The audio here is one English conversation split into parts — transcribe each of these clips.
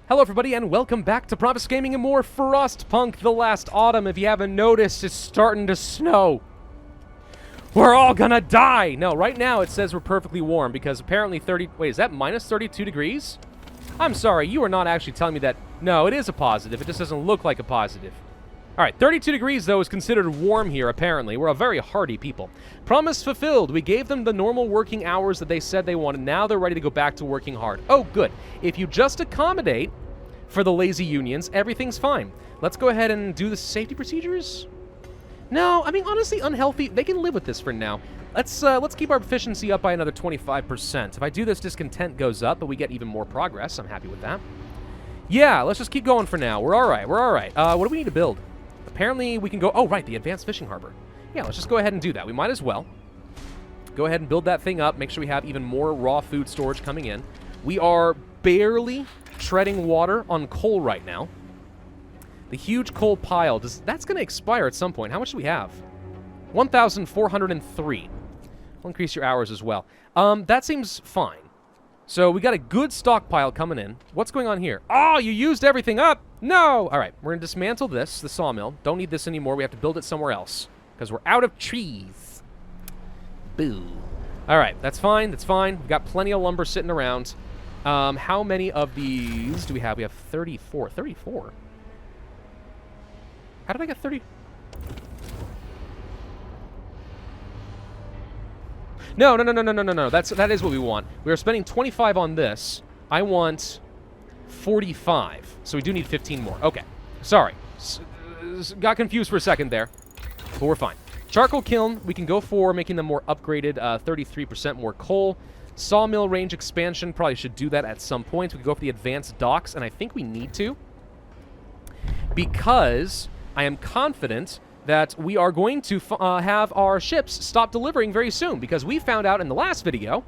Hello everybody and welcome back to Pravus Gaming and more Frostpunk The Last Autumn. If you haven't noticed, it's starting to snow. We're all gonna die! No, right now it says we're perfectly warm because apparently wait, is that minus 32 degrees? I'm sorry, you are not actually telling me that. No, it is a positive. It just doesn't look like a positive. Alright, 32 degrees, though, is considered warm here, apparently. We're a very hardy people. Promise fulfilled. We gave them the normal working hours that they said they wanted. Now they're ready to go back to working hard. Oh, good. If you just accommodate for the lazy unions, everything's fine. Let's go ahead and do the safety procedures. No, I mean, honestly, unhealthy. They can live with this for now. Let's keep our efficiency up by another 25%. If I do this, discontent goes up, but we get even more progress. I'm happy with that. Yeah, let's just keep going for now. We're all right. We're all right. What do we need to build? Apparently, we can go... Oh, right, the advanced fishing harbor. Yeah, let's just go ahead and do that. We might as well. Go ahead and build that thing up. Make sure we have even more raw food storage coming in. We are barely treading water on coal right now. The huge coal pile, that's going to expire at some point. How much do we have? 1,403. We'll increase your hours as well. That seems fine. So we got a good stockpile coming in. What's going on here? Oh, you used everything up! No! All right, we're going to dismantle this, the sawmill. Don't need this anymore. We have to build it somewhere else because we're out of trees. Boo. All right, that's fine. That's fine. We've got plenty of lumber sitting around. How many of these do we have? We have 34. 34? How did I get 30? No. That is what we want. We are spending 25 on this. I want 45. So we do need 15 more. Okay. Sorry. Got confused for a second there. But we're fine. Charcoal kiln, we can go for making them more upgraded, 33% more coal. Sawmill range expansion, probably should do that at some point. We can go for the advanced docks, and I think we need to. Because I am confident that we are going to have our ships stop delivering very soon, because we found out in the last video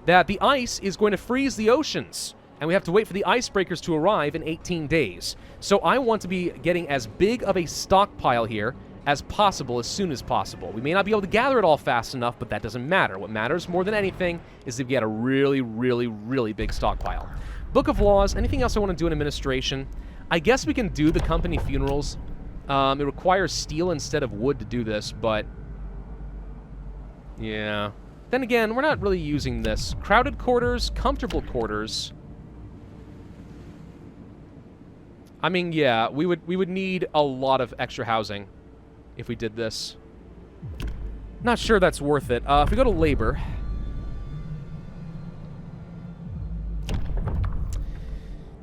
that the ice is going to freeze the oceans, and we have to wait for the icebreakers to arrive in 18 days. So I want to be getting as big of a stockpile here as possible as soon as possible. We may not be able to gather it all fast enough, but that doesn't matter. What matters more than anything is that we get a really, really, really big stockpile. Book of Laws, anything else I want to do in administration? I guess we can do the company funerals. It requires steel instead of wood to do this, but yeah. Then again, we're not really using this. Crowded quarters, comfortable quarters. I mean, yeah, we would need a lot of extra housing if we did this. Not sure that's worth it. If we go to labor,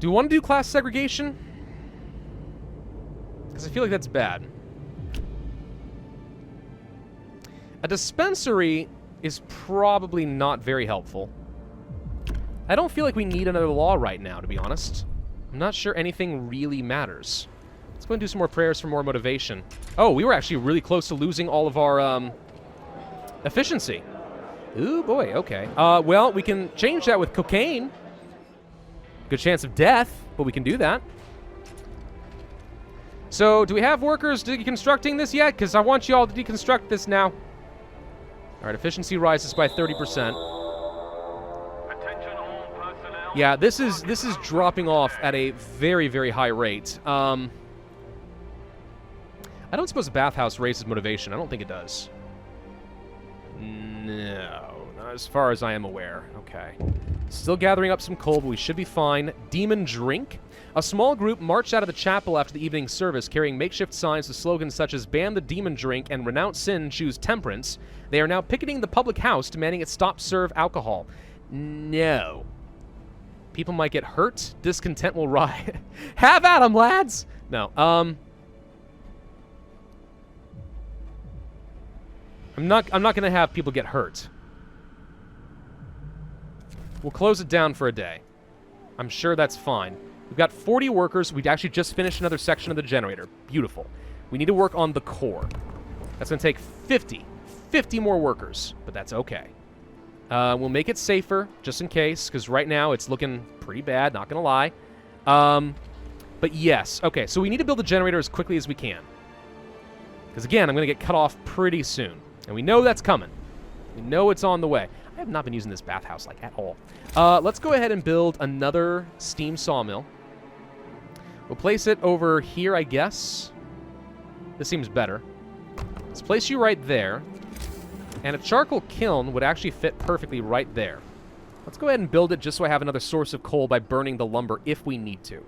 do we want to do class segregation? Because I feel like that's bad. A dispensary is probably not very helpful. I don't feel like we need another law right now, to be honest. I'm not sure anything really matters. Let's go and do some more prayers for more motivation. Oh, we were actually really close to losing all of our efficiency. Ooh, boy, okay. Well, we can change that with cocaine. Good chance of death, but we can do that. So, do we have workers deconstructing this yet? Because I want you all to deconstruct this now. All right, efficiency rises by 30%. Yeah, this is dropping off at a very, very high rate. I don't suppose a bathhouse raises motivation. I don't think it does. No, not as far as I am aware. Okay. Still gathering up some coal, but we should be fine. Demon drink. A small group marched out of the chapel after the evening service, carrying makeshift signs with slogans such as "Ban the demon drink" and "Renounce sin, choose temperance." They are now picketing the public house, demanding it stop serve alcohol. No. People might get hurt. Discontent will rise. Have at 'em, lads! No. I'm not going to have people get hurt. We'll close it down for a day. I'm sure that's fine. We've got 40 workers. We actually just finished another section of the generator. Beautiful. We need to work on the core. That's going to take 50 more workers, but that's okay. We'll make it safer, just in case, because right now it's looking pretty bad, not going to lie. But yes, okay, so we need to build the generator as quickly as we can. Because again, I'm going to get cut off pretty soon. And we know that's coming. We know it's on the way. I have not been using this bathhouse, like, at all. Let's go ahead and build another steam sawmill. We'll place it over here, I guess. This seems better. Let's place you right there. And a charcoal kiln would actually fit perfectly right there. Let's go ahead and build it just so I have another source of coal by burning the lumber if we need to.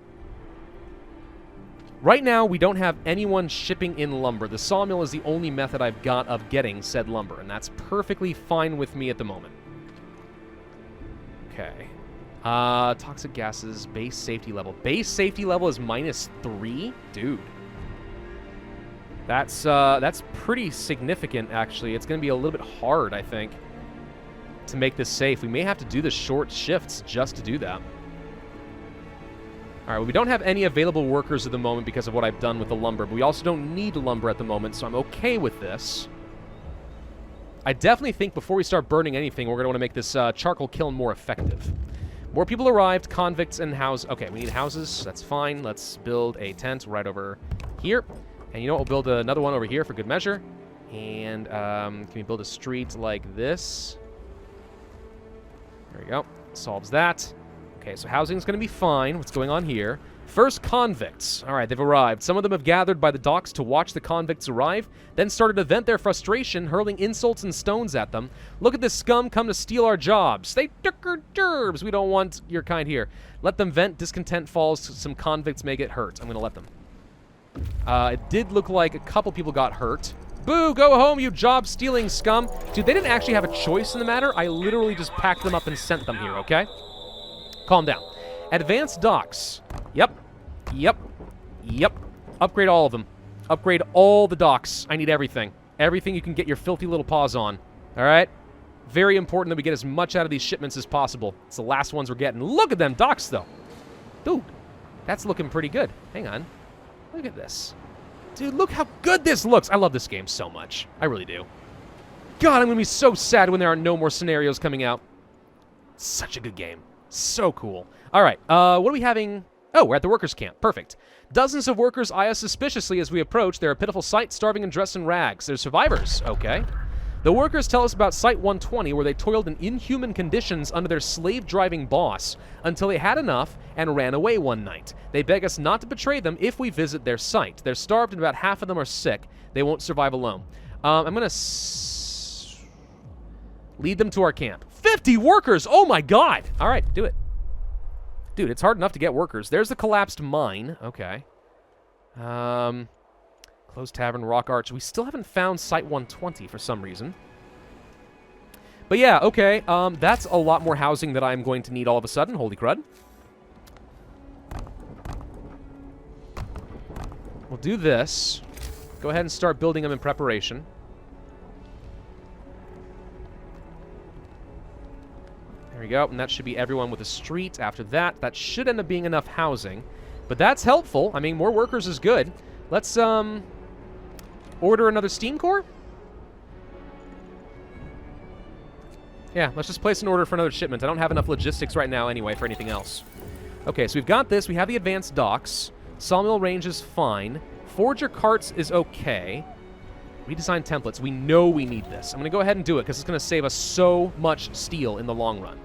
Right now, we don't have anyone shipping in lumber. The sawmill is the only method I've got of getting said lumber, and that's perfectly fine with me at the moment. Okay. Toxic gases, base safety level. Base safety level is -3? Dude. That's pretty significant, actually. It's going to be a little bit hard, I think, to make this safe. We may have to do the short shifts just to do that. All right, well, we don't have any available workers at the moment because of what I've done with the lumber, but we also don't need lumber at the moment, so I'm okay with this. I definitely think before we start burning anything, we're going to want to make this charcoal kiln more effective. More people arrived, convicts and houses. Okay, we need houses. That's fine. Let's build a tent right over here. And you know what? We'll build another one over here for good measure. And can we build a street like this? There we go. Solves that. Okay, so housing's going to be fine. What's going on here? First convicts. All right, they've arrived. Some of them have gathered by the docks to watch the convicts arrive, then started to vent their frustration, hurling insults and stones at them. Look at this scum come to steal our jobs. They dicker derbs. We don't want your kind here. Let them vent. Discontent falls. Some convicts may get hurt. I'm going to let them. It did look like a couple people got hurt. Boo, go home, you job-stealing scum. Dude, they didn't actually have a choice in the matter. I literally just packed them up and sent them here, okay? Calm down. Advanced docks. Yep. Upgrade all of them. Upgrade all the docks. I need everything. Everything you can get your filthy little paws on. All right? Very important that we get as much out of these shipments as possible. It's the last ones we're getting. Look at them docks, though. Dude, that's looking pretty good. Hang on. Look at this. Dude, look how good this looks. I love this game so much. I really do. God, I'm going to be so sad when there are no more scenarios coming out. Such a good game. So cool. All right, what are we having? Oh, we're at the workers' camp. Perfect. Dozens of workers eye us suspiciously as we approach. They're a pitiful sight, starving and dressed in rags. They're survivors. Okay. The workers tell us about Site 120, where they toiled in inhuman conditions under their slave-driving boss until they had enough and ran away one night. They beg us not to betray them if we visit their site. They're starved and about half of them are sick. They won't survive alone. I'm going to lead them to our camp. 50 workers! Oh my god! All right, do it. Dude, it's hard enough to get workers. There's the collapsed mine. Okay. Closed tavern, rock arch. We still haven't found Site 120 for some reason. But yeah, okay. That's a lot more housing that I'm going to need all of a sudden. Holy crud. We'll do this. Go ahead and start building them in preparation. There we go, and that should be everyone with a street after that. That should end up being enough housing. But that's helpful. I mean, more workers is good. Let's, order another steam core? Yeah, let's just place an order for another shipment. I don't have enough logistics right now anyway for anything else. Okay, so we've got this. We have the advanced docks. Sawmill range is fine. Forger carts is okay. Redesign templates. We know we need this. I'm going to go ahead and do it because it's going to save us so much steel in the long run.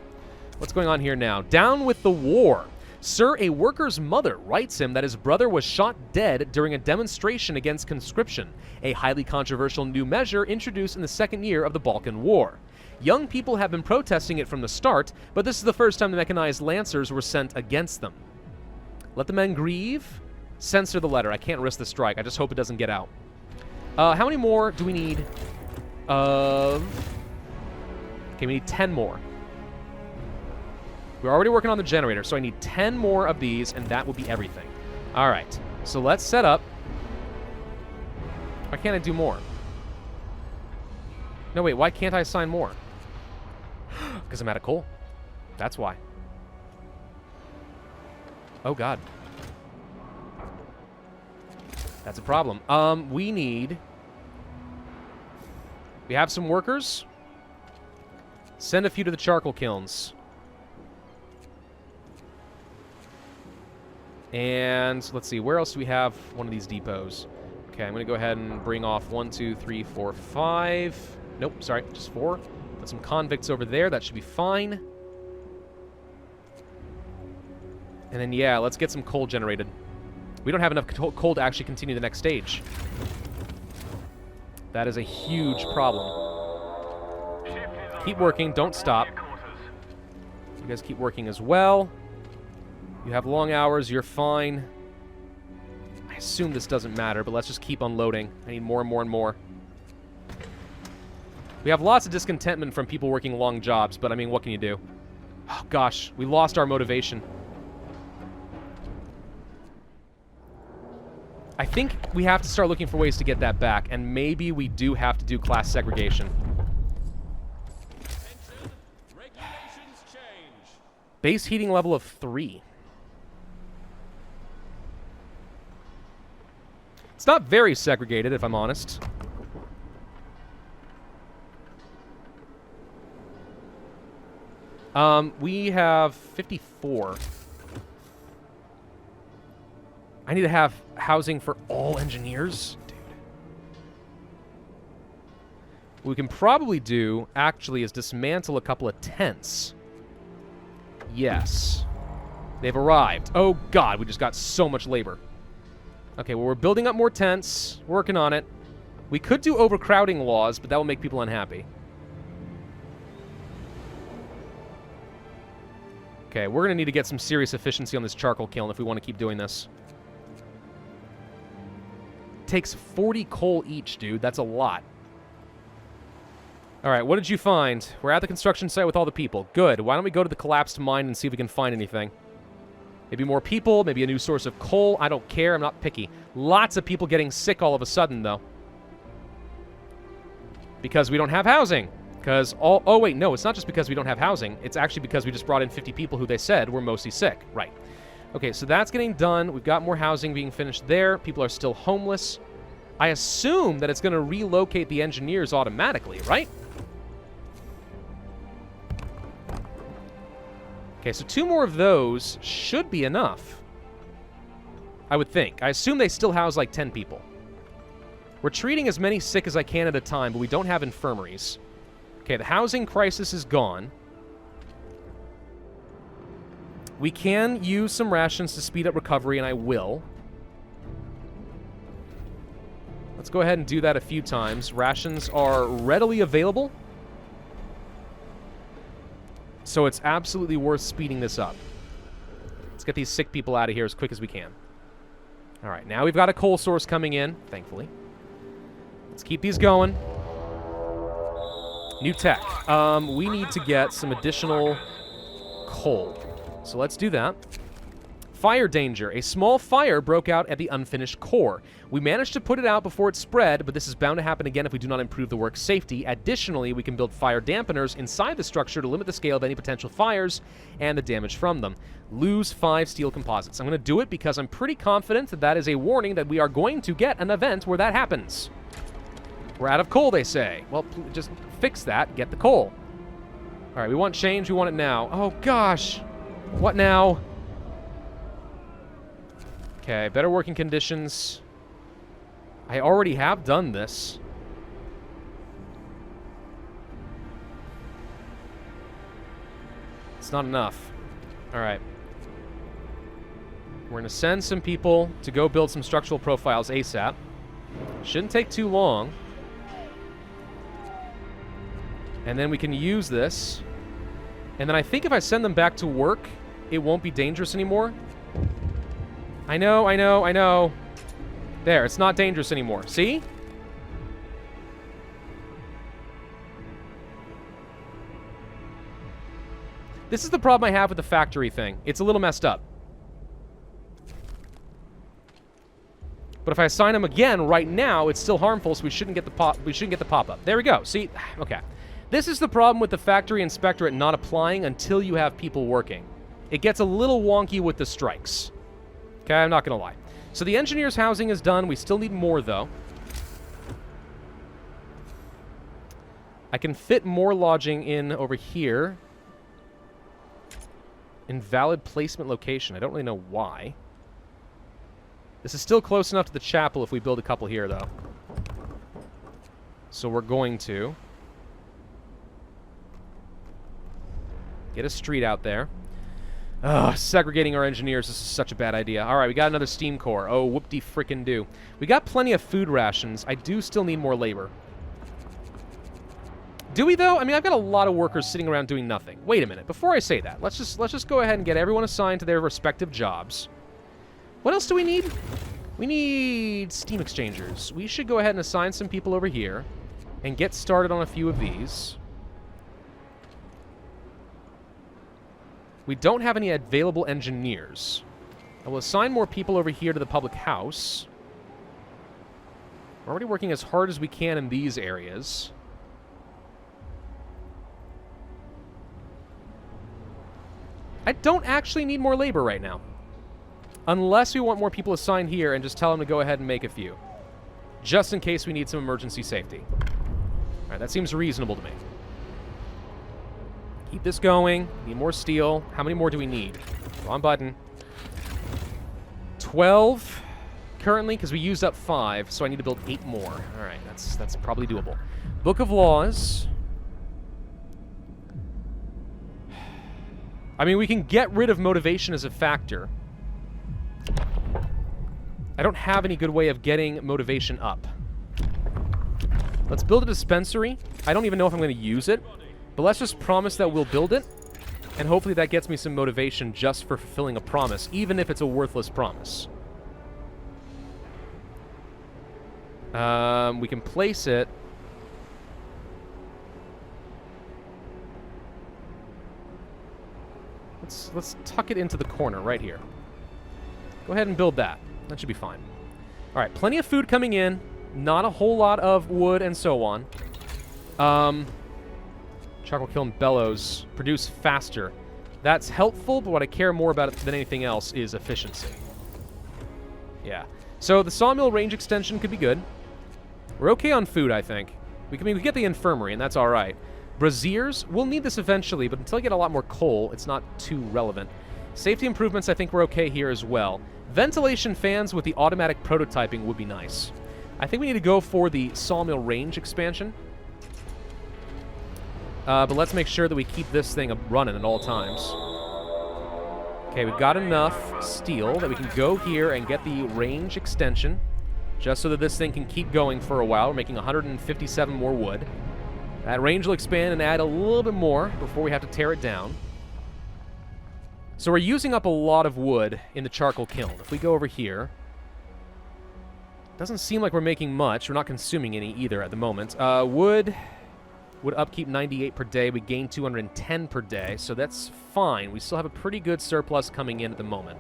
What's going on here now? Down with the war. Sir, a worker's mother writes him that his brother was shot dead during a demonstration against conscription, a highly controversial new measure introduced in the second year of the Balkan War. Young people have been protesting it from the start, but this is the first time the mechanized lancers were sent against them. Let the men grieve. Censor the letter. I can't risk the strike. I just hope it doesn't get out. How many more do we need of... Okay, we need 10 more. We're already working on the generator, so I need 10 more of these, and that will be everything. All right, so let's set up. Why can't I do more? No, wait, why can't I assign more? Because I'm out of coal. That's why. Oh, God. That's a problem. We need... We have some workers. Send a few to the charcoal kilns. And let's see, where else do we have one of these depots? Okay, I'm going to go ahead and bring off 1, 2, 3, 4, 5. Nope, sorry, just 4. Put some convicts over there. That should be fine. And then, yeah, let's get some coal generated. We don't have enough coal to actually continue the next stage. That is a huge problem. Keep working. Don't stop. You guys keep working as well. You have long hours. You're fine. I assume this doesn't matter, but let's just keep unloading. I need more and more and more. We have lots of discontentment from people working long jobs, but I mean, what can you do? Oh, gosh. We lost our motivation. I think we have to start looking for ways to get that back, and maybe we do have to do class segregation. Base heating level of 3. It's not very segregated, if I'm honest. We have 54. I need to have housing for all engineers? Dude. What we can probably do, actually, is dismantle a couple of tents. Yes. They've arrived. Oh, God, we just got so much labor. Okay, well, we're building up more tents. Working on it. We could do overcrowding laws, but that will make people unhappy. Okay, we're going to need to get some serious efficiency on this charcoal kiln if we want to keep doing this. Takes 40 coal each, dude. That's a lot. All right, what did you find? We're at the construction site with all the people. Good. Why don't we go to the collapsed mine and see if we can find anything? Maybe more people, maybe a new source of coal. I don't care. I'm not picky. Lots of people getting sick all of a sudden, though. Because we don't have housing. Because all... Oh, wait, no. It's not just because we don't have housing. It's actually because we just brought in 50 people who they said were mostly sick. Right. Okay, so that's getting done. We've got more housing being finished there. People are still homeless. I assume that it's going to relocate the engineers automatically, right? Okay, so 2 more of those should be enough. I would think. I assume they still house like 10 people. We're treating as many sick as I can at a time, but we don't have infirmaries. Okay, the housing crisis is gone. We can use some rations to speed up recovery, and I will. Let's go ahead and do that a few times. Rations are readily available. So it's absolutely worth speeding this up. Let's get these sick people out of here as quick as we can. All right, now we've got a coal source coming in, thankfully. Let's keep these going. New tech. We need to get some additional coal. So let's do that. Fire danger. A small fire broke out at the unfinished core. We managed to put it out before it spread, but this is bound to happen again if we do not improve the work's safety. Additionally, we can build fire dampeners inside the structure to limit the scale of any potential fires and the damage from them. Lose 5 steel composites. I'm going to do it because I'm pretty confident that that is a warning that we are going to get an event where that happens. We're out of coal, they say. Well, just fix that. Get the coal. All right, we want change. We want it now. Oh, gosh. What now? Okay, better working conditions. I already have done this. It's not enough. All right. We're going to send some people to go build some structural profiles ASAP. Shouldn't take too long. And then we can use this. And then I think if I send them back to work, it won't be dangerous anymore. I know, I know, I know. There, it's not dangerous anymore. See? This is the problem I have with the factory thing. It's a little messed up. But if I assign them again right now, it's still harmful, so we shouldn't get the pop-up. There we go. See? Okay. This is the problem with the factory inspectorate not applying until you have people working. It gets a little wonky with the strikes. Okay, I'm not going to lie. So the engineer's housing is done. We still need more, though. I can fit more lodging in over here. Invalid placement location. I don't really know why. This is still close enough to the chapel if we build a couple here, though. So we're going to get a street out there. Ugh, segregating our engineers. This is such a bad idea. All right, we got another steam core. Oh, whoop-de-frickin-do. We got plenty of food rations. I do still need more labor. Do we, though? I mean, I've got a lot of workers sitting around doing nothing. Wait a minute. Before I say that, let's just go ahead and get everyone assigned to their respective jobs. What else do we need? We need steam exchangers. We should go ahead and assign some people over here and get started on a few of these. We don't have any available engineers. I will assign more people over here to the public house. We're already working as hard as we can in these areas. I don't actually need more labor right now. Unless we want more people assigned here and just tell them to go ahead and make a few. Just in case we need some emergency safety. Alright, that seems reasonable to me. Keep this going. Need more steel. How many more do we need? Wrong button. 12 currently, because we used up 5, so I need to build 8 more. Alright, that's probably doable. Book of Laws. I mean, we can get rid of motivation as a factor. I don't have any good way of getting motivation up. Let's build a dispensary. I don't even know if I'm going to use it, but let's just promise that we'll build it, and hopefully that gets me some motivation just for fulfilling a promise, even if it's a worthless promise. We can place it. Let's tuck it into the corner right here. Go ahead and build that. That should be fine. All right, plenty of food coming in. Not a whole lot of wood and so on. Charcoal kiln bellows produce faster. That's helpful, but what I care more about than anything else is efficiency. Yeah. So the sawmill range extension could be good. We're okay on food, I think. We get the infirmary, and that's all right. Braziers, we'll need this eventually, but until I get a lot more coal, it's not too relevant. Safety improvements, I think we're okay here as well. Ventilation fans with the automatic prototyping would be nice. I think we need to go for the sawmill range expansion. But let's make sure that we keep this thing running at all times. Okay, we've got enough steel that we can go here and get the range extension, just so that this thing can keep going for a while. We're making 157 more wood. That range will expand and add a little bit more before we have to tear it down. So we're using up a lot of wood in the charcoal kiln. If we go over here, doesn't seem like we're making much. We're not consuming any either at the moment. Wood upkeep 98 per day. We gain 210 per day, so that's fine. We still have a pretty good surplus coming in at the moment.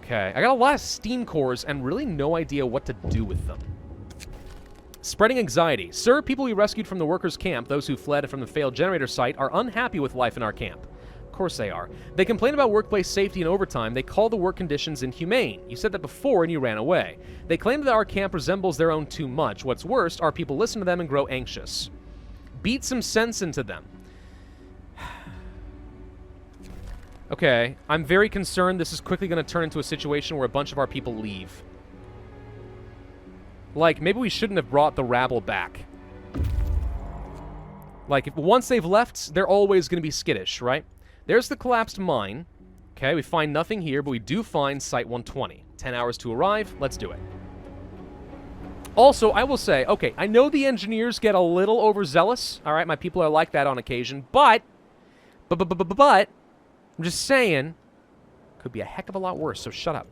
Okay, I got a lot of steam cores and really no idea what to do with them. Spreading anxiety. Sir, people we rescued from the workers' camp, those who fled from the failed generator site, are unhappy with life in our camp. Of course they are. They complain about workplace safety and overtime. They call the work conditions inhumane. You said that before and you ran away. They claim that our camp resembles their own too much. What's worse, our people listen to them and grow anxious. Beat some sense into them. Okay, I'm very concerned this is quickly going to turn into a situation where a bunch of our people leave. Like, maybe we shouldn't have brought the Rabble back. Like, once they've left, they're always going to be skittish, right? There's the collapsed mine. Okay, we find nothing here, but we do find Site 120. 10 hours to arrive. Let's do it. Also, I will say, okay, I know the engineers get a little overzealous. All right, my people are like that on occasion, but I'm just saying, could be a heck of a lot worse, so shut up.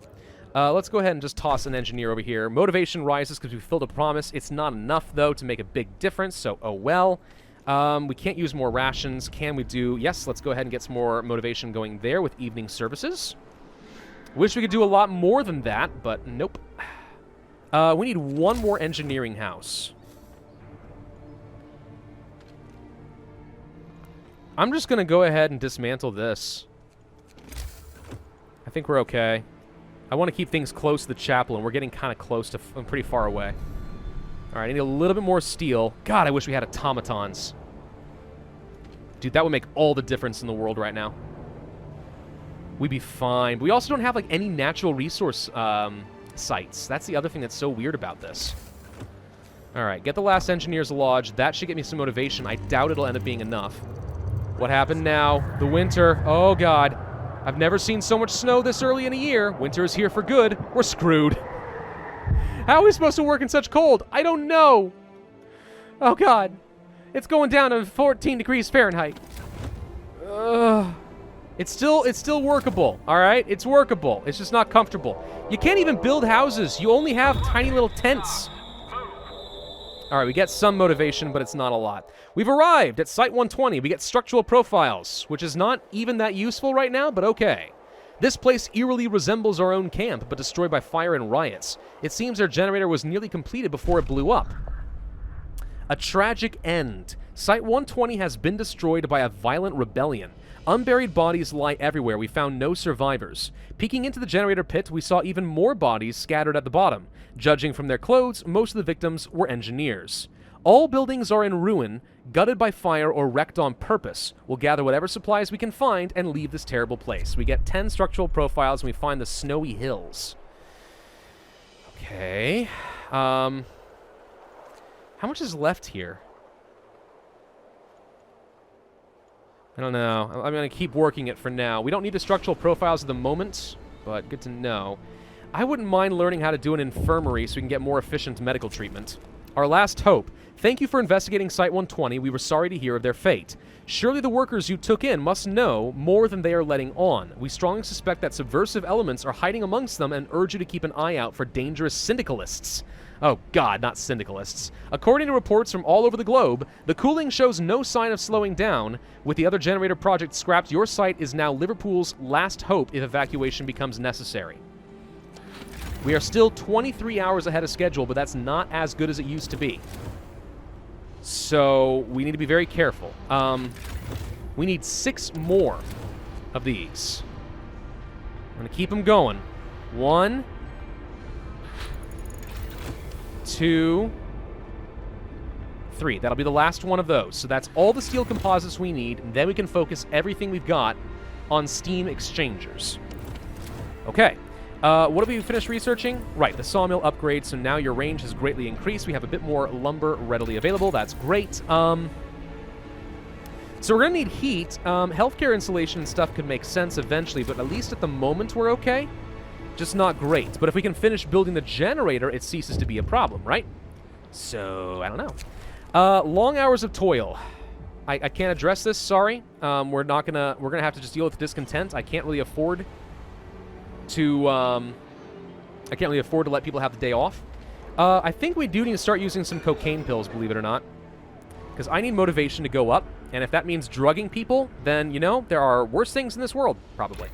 Let's go ahead and just toss an engineer over here. Motivation rises because we fulfilled a promise. It's not enough, though, to make a big difference, so oh well. We can't use more rations. Can we do... Yes, let's go ahead and get some more motivation going there with evening services. Wish we could do a lot more than that, but nope. We need one more engineering house. I'm just going to go ahead and dismantle this. I think we're okay. I want to keep things close to the chapel, and we're getting kind of close to... pretty far away. All right, I need a little bit more steel. God, I wish we had automatons. Dude, that would make all the difference in the world right now. We'd be fine. But we also don't have, like, any natural resource sites. That's the other thing that's so weird about this. All right, get the last Engineer's Lodge. That should get me some motivation. I doubt it'll end up being enough. What happened now? The winter. Oh, God. I've never seen so much snow this early in a year. Winter is here for good. We're screwed. How are we supposed to work in such cold? I don't know. Oh, God. It's going down to 14 degrees Fahrenheit. It's still workable, all right? It's workable. It's just not comfortable. You can't even build houses. You only have tiny little tents. All right, we get some motivation, but it's not a lot. We've arrived at Site 120. We get structural profiles, which is not even that useful right now, but okay. This place eerily resembles our own camp, but destroyed by fire and riots. It seems our generator was nearly completed before it blew up. A tragic end. Site 120 has been destroyed by a violent rebellion. Unburied bodies lie everywhere. We found no survivors. Peeking into the generator pit, we saw even more bodies scattered at the bottom. Judging from their clothes, most of the victims were engineers. All buildings are in ruin, gutted by fire or wrecked on purpose. We'll gather whatever supplies we can find and leave this terrible place. We get 10 structural profiles and we find the snowy hills. Okay. How much is left here? I don't know. I'm going to keep working it for now. We don't need the structural profiles at the moment, but good to know. I wouldn't mind learning how to do an infirmary so we can get more efficient medical treatment. Our last hope. Thank you for investigating Site 120. We were sorry to hear of their fate. Surely the workers you took in must know more than they are letting on. We strongly suspect that subversive elements are hiding amongst them and urge you to keep an eye out for dangerous syndicalists. Oh God, not syndicalists. According to reports from all over the globe, the cooling shows no sign of slowing down. With the other generator project scrapped, your site is now Liverpool's last hope if evacuation becomes necessary. We are still 23 hours ahead of schedule, but that's not as good as it used to be. So we need to be very careful. We need 6 more of these. I'm going to keep them going. 1, 2, 3. That'll be the last one of those. So that's all the steel composites we need, and then we can focus everything we've got on steam exchangers. Okay. What have we finished researching? Right, the Sawmill Upgrades, so now your range has greatly increased. We have a bit more lumber readily available. That's great. So we're going to need heat. Healthcare insulation and stuff could make sense eventually, but at least at the moment we're okay. Just not great. But if we can finish building the generator, it ceases to be a problem, right? So, I don't know. Long hours of toil. I can't address this, sorry. We're gonna have to just deal with discontent. I can't really afford to let people have the day off. I think we do need to start using some cocaine pills, believe it or not. Because I need motivation to go up, and if that means drugging people, then, you know, there are worse things in this world, probably.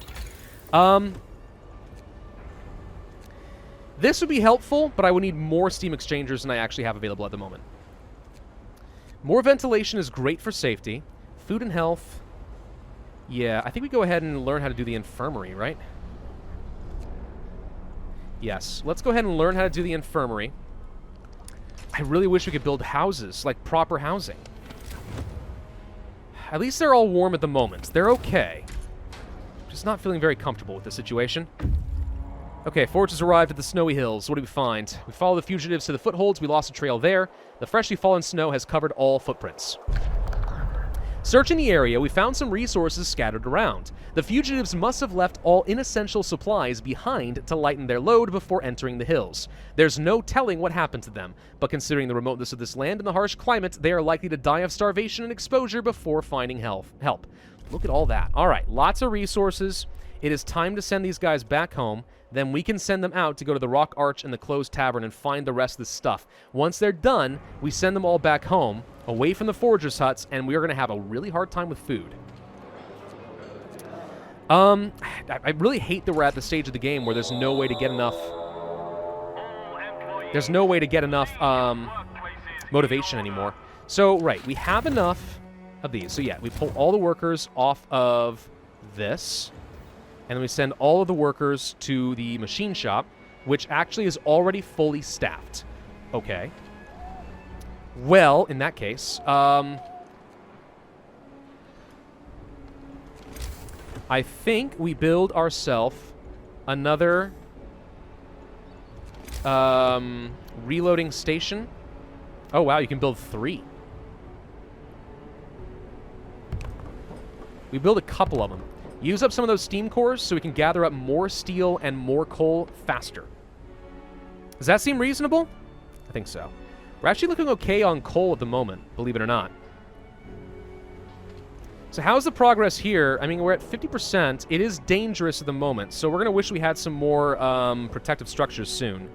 This would be helpful, but I would need more steam exchangers than I actually have available at the moment. More ventilation is great for safety. Food and health. Yeah, I think we go ahead and learn how to do the infirmary, right? Yes, let's go ahead and learn how to do the infirmary. I really wish we could build houses, like proper housing. At least they're all warm at the moment. They're okay. Just not feeling very comfortable with the situation. Okay, Forge has arrived at the snowy hills. What do we find? We follow the fugitives to the footholds. We lost a trail there. The freshly fallen snow has covered all footprints. Searching the area, we found some resources scattered around. The fugitives must have left all inessential supplies behind to lighten their load before entering the hills. There's no telling what happened to them, but considering the remoteness of this land and the harsh climate, they are likely to die of starvation and exposure before finding help. Look at all that. All right, lots of resources. It is time to send these guys back home. Then we can send them out to go to the Rock Arch and the Closed Tavern and find the rest of the stuff. Once they're done, we send them all back home, away from the foragers' huts, and we are going to have a really hard time with food. I really hate that we're at the stage of the game where there's no way to get enough... There's no way to get enough motivation anymore. So, right, we have enough of these. So, yeah, we pull all the workers off of this, and then we send all of the workers to the machine shop, which actually is already fully staffed. Okay. Well, in that case, I think we build ourselves another reloading station. Oh, wow, you can build 3. We build a couple of them. Use up some of those steam cores so we can gather up more steel and more coal faster. Does that seem reasonable? I think so. We're actually looking okay on coal at the moment, believe it or not. So how's the progress here? I mean, we're at 50%. It is dangerous at the moment, so we're going to wish we had some more protective structures soon.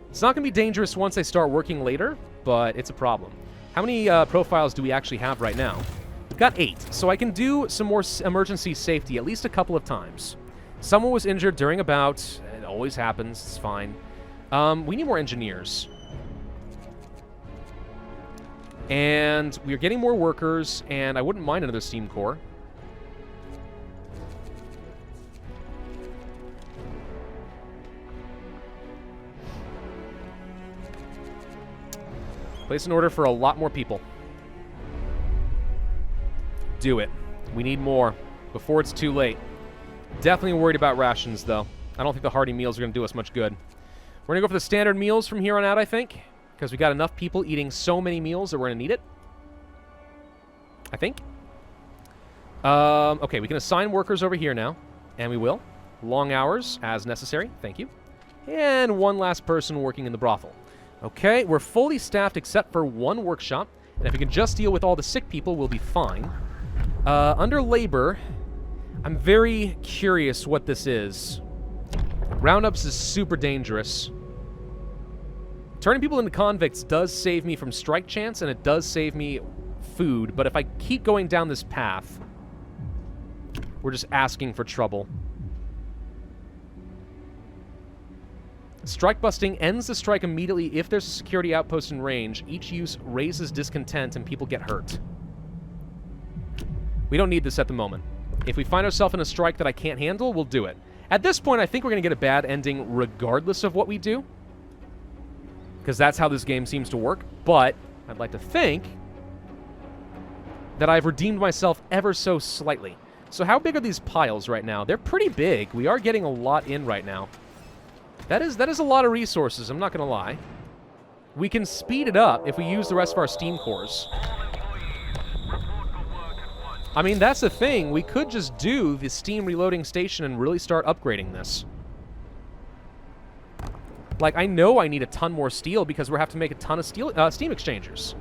It's not going to be dangerous once they start working later, but it's a problem. How many profiles do we actually have right now? We've got 8, so I can do some more emergency safety at least a couple of times. Someone was injured during a bout. It always happens. It's fine. We need more engineers. And we're getting more workers, and I wouldn't mind another steam core. Place an order for a lot more people. Do it. We need more before it's too late. Definitely worried about rations, though. I don't think the hearty meals are going to do us much good. We're going to go for the standard meals from here on out, I think. Because we got enough people eating so many meals that we're going to need it. I think. Okay, we can assign workers over here now. And we will. Long hours as necessary. Thank you. And one last person working in the brothel. Okay, we're fully staffed except for one workshop. And if we can just deal with all the sick people, we'll be fine. Under labor, I'm very curious what this is. Roundups is super dangerous. Turning people into convicts does save me from strike chance, and it does save me food, but if I keep going down this path, we're just asking for trouble. Strike busting ends the strike immediately if there's a security outpost in range. Each use raises discontent and people get hurt. We don't need this at the moment. If we find ourselves in a strike that I can't handle, we'll do it. At this point, I think we're going to get a bad ending regardless of what we do. Because that's how this game seems to work. But I'd like to think that I've redeemed myself ever so slightly. So how big are these piles right now? They're pretty big. We are getting a lot in right now. That is a lot of resources, I'm not going to lie. We can speed it up if we use the rest of our steam cores. I mean, that's the thing. We could just do the steam reloading station and really start upgrading this. Like, I know I need a ton more steel because we're have to make a ton of steel, steam exchangers.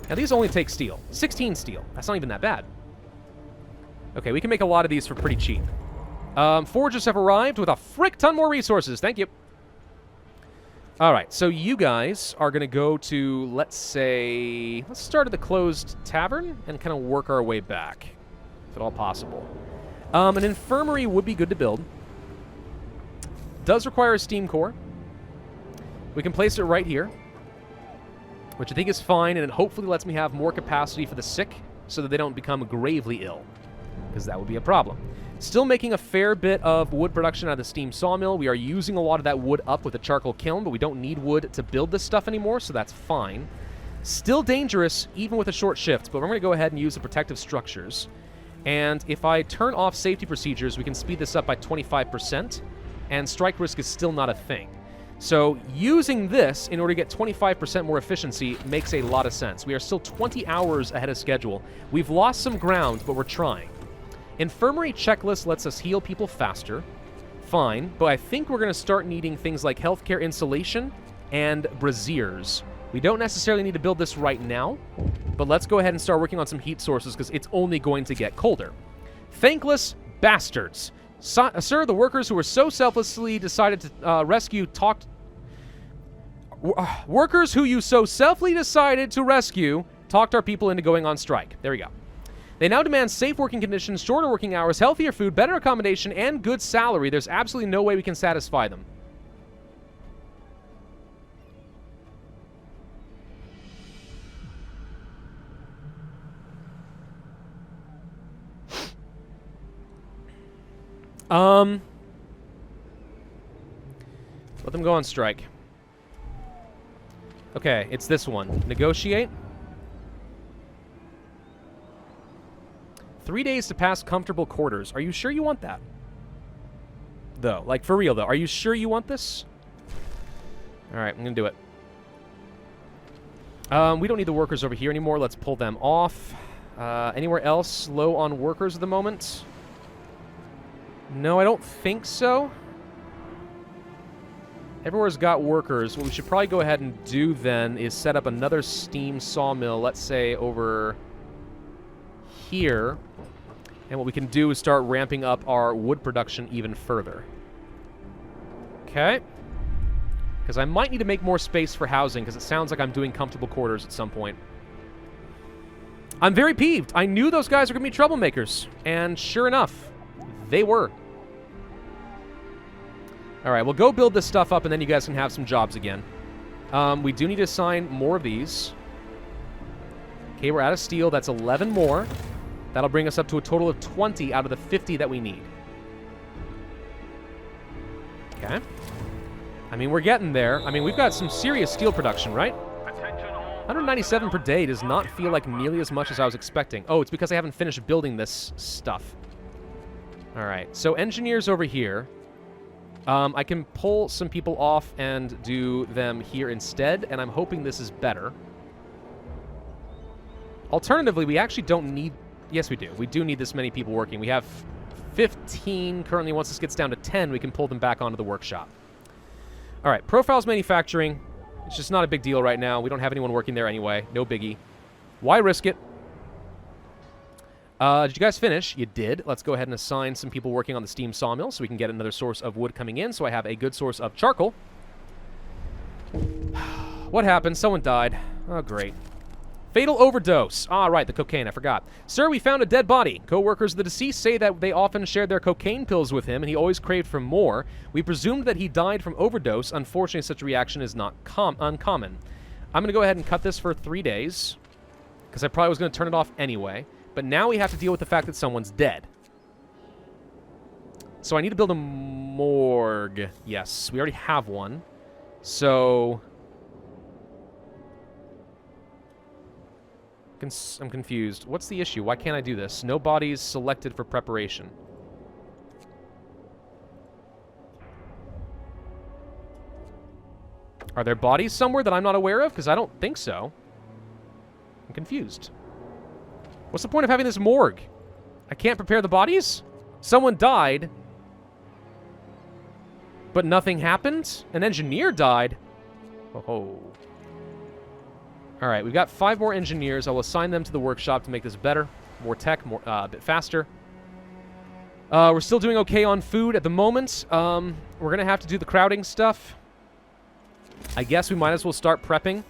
Now, these only take steel. 16 steel. That's not even that bad. Okay, we can make a lot of these for pretty cheap. Foragers have arrived with a frick ton more resources. Thank you. All right, so you guys are going to go to, let's say, let's start at the closed tavern and kind of work our way back, if at all possible. An infirmary would be good to build. Does require a steam core. We can place it right here, which I think is fine, and it hopefully lets me have more capacity for the sick so that they don't become gravely ill, because that would be a problem. Still making a fair bit of wood production out of the steam sawmill. We are using a lot of that wood up with the charcoal kiln, but we don't need wood to build this stuff anymore, so that's fine. Still dangerous, even with a short shift, but we're going to go ahead and use the protective structures. And if I turn off safety procedures, we can speed this up by 25%, and strike risk is still not a thing. So using this in order to get 25% more efficiency makes a lot of sense. We are still 20 hours ahead of schedule. We've lost some ground, but we're trying. Infirmary checklist lets us heal people faster. Fine, but I think we're going to start needing things like healthcare insulation and braziers. We don't necessarily need to build this right now, but let's go ahead and start working on some heat sources because it's only going to get colder. Thankless bastards. Sir, the workers who were so selflessly decided to rescue talked... workers who you so selflessly decided to rescue talked our people into going on strike. There we go. They now demand safe working conditions, shorter working hours, healthier food, better accommodation, and good salary. There's absolutely no way we can satisfy them. Let them go on strike. Okay, it's this one. Negotiate. 3 days to pass comfortable quarters. Are you sure you want that? Though, like for real though, are you sure you want this? Alright, I'm gonna do it. We don't need the workers over here anymore. Let's pull them off. Anywhere else low on workers at the moment? No, I don't think so. Everywhere's got workers. What we should probably go ahead and do then is set up another steam sawmill, let's say over here. And what we can do is start ramping up our wood production even further. Okay. Because I might need to make more space for housing, because it sounds like I'm doing comfortable quarters at some point. I'm very peeved. I knew those guys were going to be troublemakers. And sure enough, they were. Alright, we'll go build this stuff up, and then you guys can have some jobs again. We do need to assign more of these. Okay, we're out of steel. That's 11 more. That'll bring us up to a total of 20 out of the 50 that we need. Okay. I mean, we're getting there. I mean, we've got some serious steel production, right? 197 per day does not feel like nearly as much as I was expecting. Oh, it's because I haven't finished building this stuff. Alright, so engineers over here. I can pull some people off and do them here instead, and I'm hoping this is better. Alternatively, we actually don't need... Yes, we do. We do need this many people working. We have 15 currently. Once this gets down to 10, we can pull them back onto the workshop. All right, Profiles Manufacturing. It's just not a big deal right now. We don't have anyone working there anyway. No biggie. Why risk it? Did you guys finish? You did. Let's go ahead and assign some people working on the steam sawmill so we can get another source of wood coming in, so I have a good source of charcoal. What happened? Someone died. Oh, great. Fatal overdose. Ah, right, the cocaine. I forgot. Sir, we found a dead body. Co-workers of the deceased say that they often shared their cocaine pills with him, and he always craved for more. We presumed that he died from overdose. Unfortunately, such a reaction is not uncommon. I'm going to go ahead and cut this for 3 days, because I probably was going to turn it off anyway. But now we have to deal with the fact that someone's dead. So I need to build a morgue. Yes, we already have one. So... I'm confused. What's the issue? Why can't I do this? No bodies selected for preparation. Are there bodies somewhere that I'm not aware of? Because I don't think so. I'm confused. What's the point of having this morgue? I can't prepare the bodies? Someone died, but nothing happened? An engineer died? Oh. Alright, we've got 5 more engineers. I will assign them to the workshop to make this better. More tech, a bit faster. We're still doing okay on food at the moment. We're going to have to do the crowding stuff. I guess we might as well start prepping.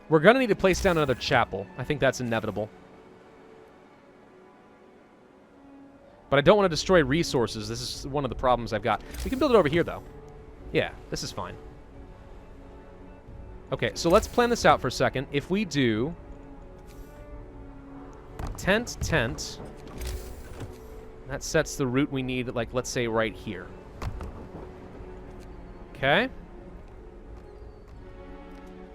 We're going to need to place down another chapel. I think that's inevitable. But I don't want to destroy resources. This is one of the problems I've got. We can build it over here, though. Yeah, this is fine. Okay, so let's plan this out for a second. If we do... tent... That sets the route we need, like, let's say right here. Okay.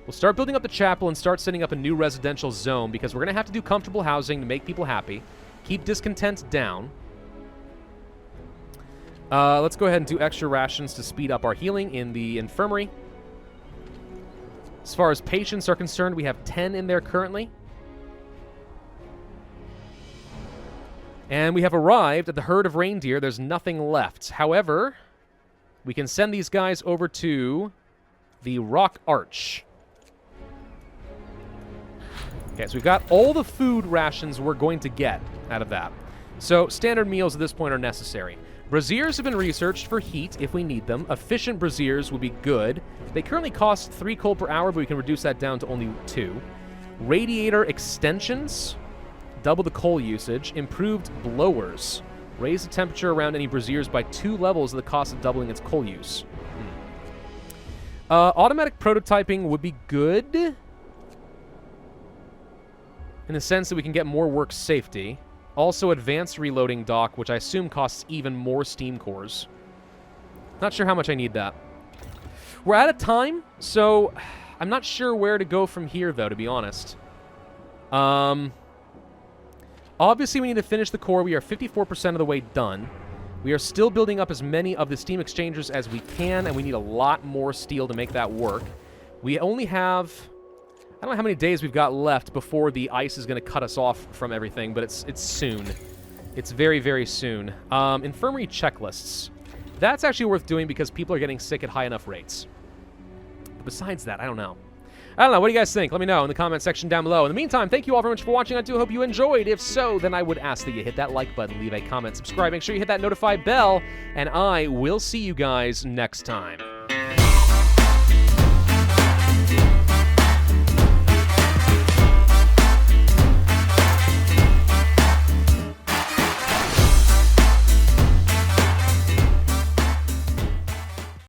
We'll start building up the chapel and start setting up a new residential zone because we're going to have to do comfortable housing to make people happy. Keep discontent down. Let's go ahead and do extra rations to speed up our healing in the infirmary. As far as patients are concerned, we have 10 in there currently. And we have arrived at the herd of reindeer. There's nothing left. However, we can send these guys over to the Rock Arch. Okay, so we've got all the food rations we're going to get out of that. So standard meals at this point are necessary. Braziers have been researched for heat if we need them. Efficient braziers would be good. They currently cost 3 coal per hour, but we can reduce that down to only 2. Radiator extensions, double the coal usage. Improved blowers, raise the temperature around any braziers by 2 levels at the cost of doubling its coal use. Automatic prototyping would be good, in the sense that we can get more work safety. Also, advanced reloading dock, which I assume costs even more steam cores. Not sure how much I need that. We're out of time, so I'm not sure where to go from here, though, to be honest. Obviously, we need to finish the core. We are 54% of the way done. We are still building up as many of the steam exchangers as we can, and we need a lot more steel to make that work. We only have don't know how many days we've got left before the ice is going to cut us off from everything, but it's soon. It's very, very soon. Infirmary checklists. That's actually worth doing because people are getting sick at high enough rates. But besides that, I don't know. What do you guys think? Let me know in the comment section down below. In the meantime, thank you all very much for watching. I do hope you enjoyed. If so, then I would ask that you hit that like button, leave a comment, subscribe, make sure you hit that notify bell, and I will see you guys next time.